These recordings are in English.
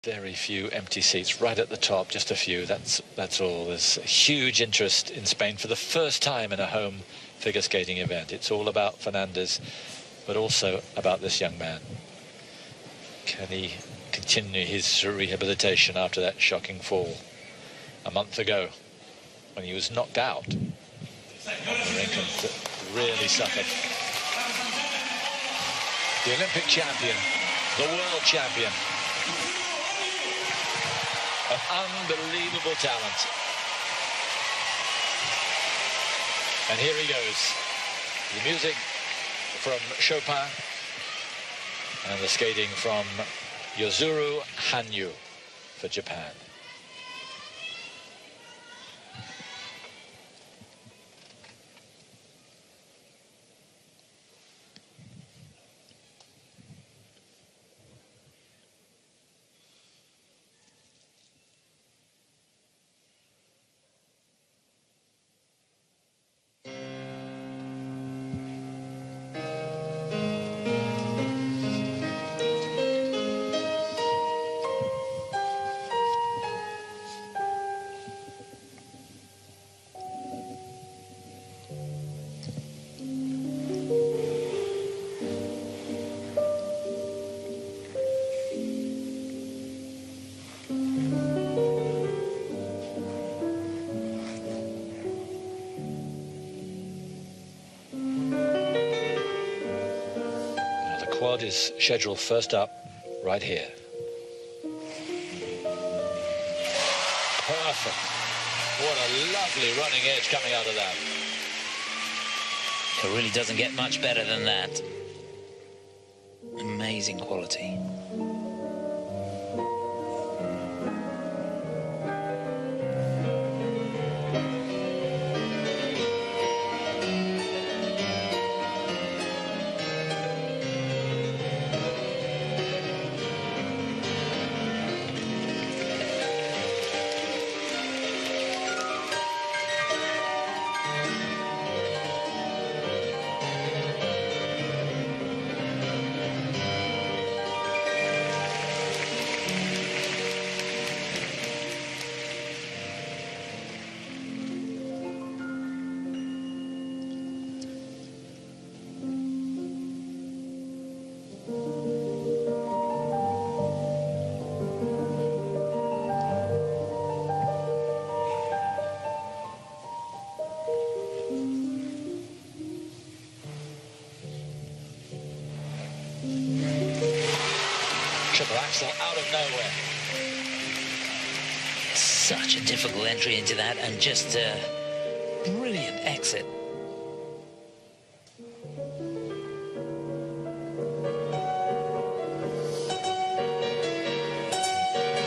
Very few empty seats right at the top, just a few, that's all. There's huge interest in Spain for the first time in a home figure skating event. It's all about Fernandez, but also about this young man. Can he continue his rehabilitation after that shocking fall a month ago when he was knocked out? Really suffered. The Olympic champion, the world champion. An unbelievable talent. And here he goes. The music from Chopin and the skating from Yuzuru Hanyu for Japan. Quad is scheduled first up right here. Perfect. What a lovely running edge coming out of that. It really doesn't get much better than that. Amazing quality. Triple axel out of nowhere. Such a difficult entry into that, and just a brilliant exit.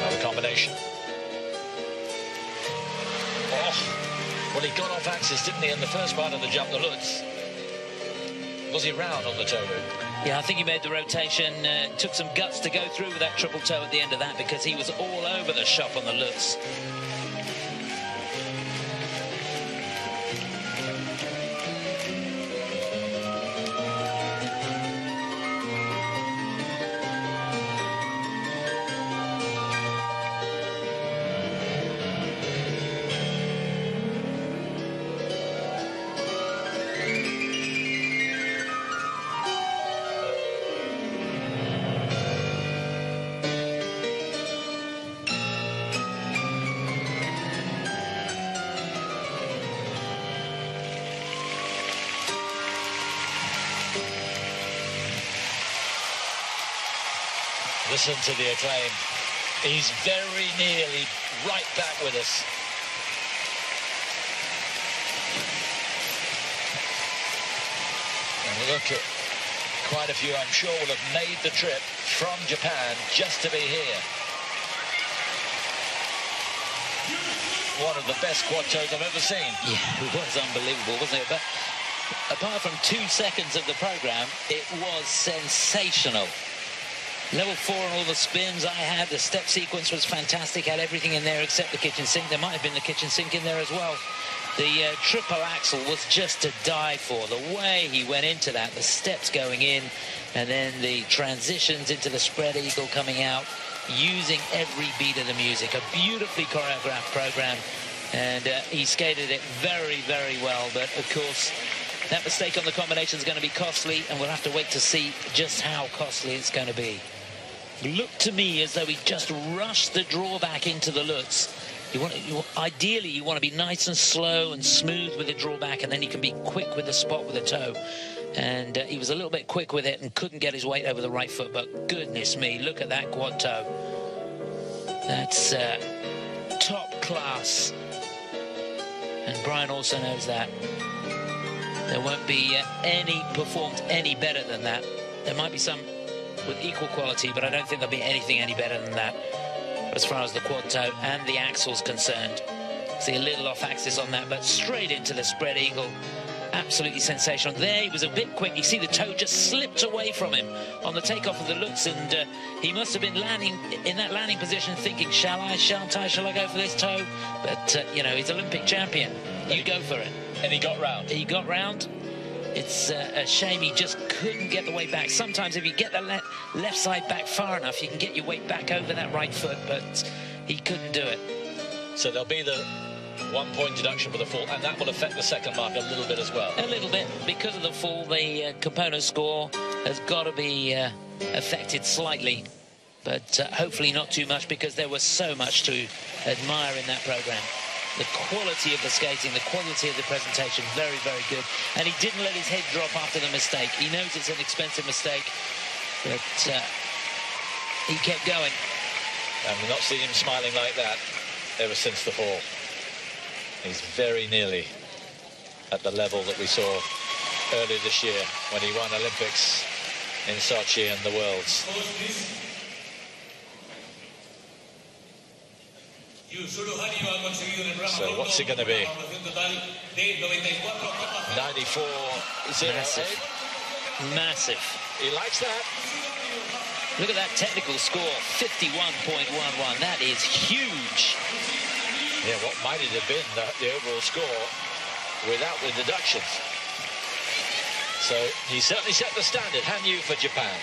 Another combination. Oh, well, he got off axis, didn't he, in the first part of the jump, the Lutz? Was he round on the toe route? Yeah, I think he made the rotation. Took some guts to go through with that triple toe at the end of that, because he was all over the shop on the Lutz. Listen to the acclaim. He's very nearly right back with us. And look at quite a few, I'm sure, will have made the trip from Japan just to be here. One of the best quad toes I've ever seen. Yeah, it was unbelievable, wasn't it? But apart from 2 seconds of the program, it was sensational. Level 4 on all the spins I had. The step sequence was fantastic. Had everything in there except the kitchen sink. There might have been the kitchen sink in there as well. The triple axel was just to die for. The way he went into that, the steps going in, and then the transitions into the spread eagle coming out. using every beat of the music. A beautifully choreographed program, and he skated it very, very well. But of course, that mistake on the combination is going to be costly, and we'll have to wait to see just how costly it's going to be. Looked to me as though he just rushed the drawback into the Lutz. Ideally, you want to be nice and slow and smooth with the drawback, and then you can be quick with the spot with the toe. And he was a little bit quick with it and couldn't get his weight over the right foot. But goodness me, look at that quad toe. That's top class. And Brian also knows that. There won't be any performed any better than that. There might be some with equal quality, but I don't think there'll be anything any better than that as far as the quad toe and the axle's concerned. See a little off axis on that, but straight into the spread eagle. Absolutely sensational. There he was a bit quick. You see the toe just slipped away from him on the takeoff of the Lutz, and he must have been landing in that landing position thinking, shall I go for this toe? But you know, he's Olympic champion. You go for it. And he got round. He got round. It's a shame he just couldn't get the weight back. Sometimes if you get the left side back far enough, you can get your weight back over that right foot, but he couldn't do it. So there'll be the 1 point deduction for the fall, and that will affect the second mark a little bit as well. A little bit. Because of the fall, the component score has got to be affected slightly, but hopefully not too much, because there was so much to admire in that program. The quality of the skating, the quality of the presentation, very, very good. And he didn't let his head drop after the mistake. He knows it's an expensive mistake, but he kept going. And we've not seen him smiling like that ever since the fall. He's very nearly at the level that we saw earlier this year when he won Olympics in Sochi and the Worlds. So what's it going to be? 94. Massive. He likes that. Look at that technical score, 51.11. That is huge. Yeah, what might it have been the overall score without the deductions? So he certainly set the standard. Hanyu for Japan.